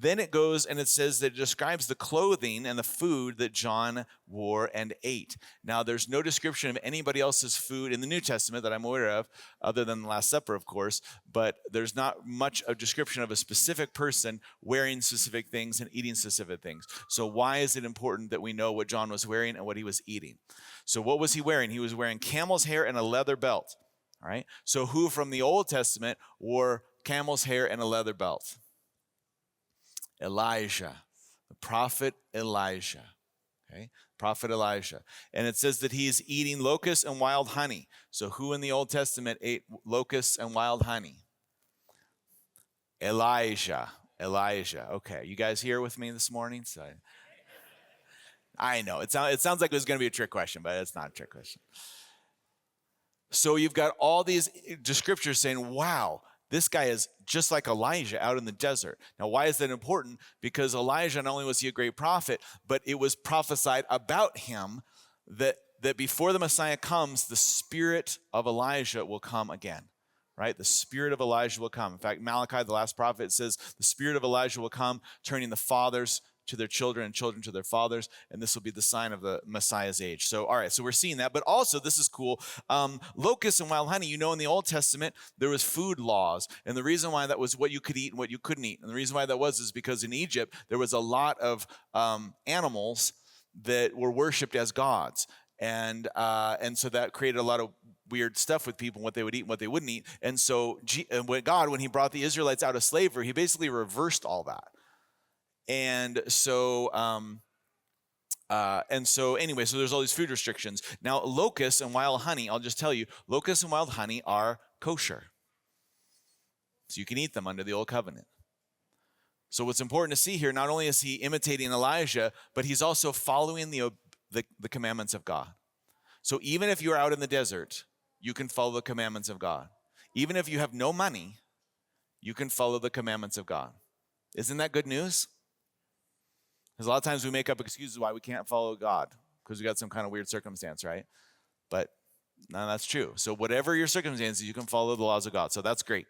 Then it goes and it says that it describes the clothing and the food that John wore and ate. Now, there's no description of anybody else's food in the New Testament that I'm aware of, other than the Last Supper, of course, but there's not much a description of a specific person wearing specific things and eating specific things. So why is it important that we know what John was wearing and what he was eating? So what was he wearing? He was wearing camel's hair and a leather belt. All right. So who from the Old Testament wore camel's hair and a leather belt? Elijah, the prophet Elijah. Okay, prophet Elijah. And it says that he's eating locusts and wild honey. So who in the Old Testament ate locusts and wild honey? Elijah. Okay, you guys here with me this morning? So I know it sounds like it was going to be a trick question, but it's not a trick question. So you've got all these scriptures saying, wow, this guy is just like Elijah out in the desert. Now, why is that important? Because Elijah, not only was he a great prophet, but it was prophesied about him that before the Messiah comes, the spirit of Elijah will come again, right? The spirit of Elijah will come. In fact, Malachi, the last prophet, says the spirit of Elijah will come, turning the fathers to their children and children to their fathers, and this will be the sign of the Messiah's age. So, all right, so we're seeing that, but also, this is cool, locusts and wild honey, in the Old Testament, there was food laws, and the reason why that was what you could eat and what you couldn't eat, and the reason why that was is because in Egypt, there was a lot of animals that were worshipped as gods, and so that created a lot of weird stuff with people, what they would eat and what they wouldn't eat, and so God, when he brought the Israelites out of slavery, he basically reversed all that. And so anyway, so there's all these food restrictions. Now, locusts and wild honey, I'll just tell you, locusts and wild honey are kosher. So you can eat them under the old covenant. So what's important to see here, not only is he imitating Elijah, but he's also following the commandments of God. So even if you're out in the desert, you can follow the commandments of God. Even if you have no money, you can follow the commandments of God. Isn't that good news? Because a lot of times we make up excuses why we can't follow God because we got some kind of weird circumstance, right? But no, that's true. So whatever your circumstances, you can follow the laws of God. So that's great.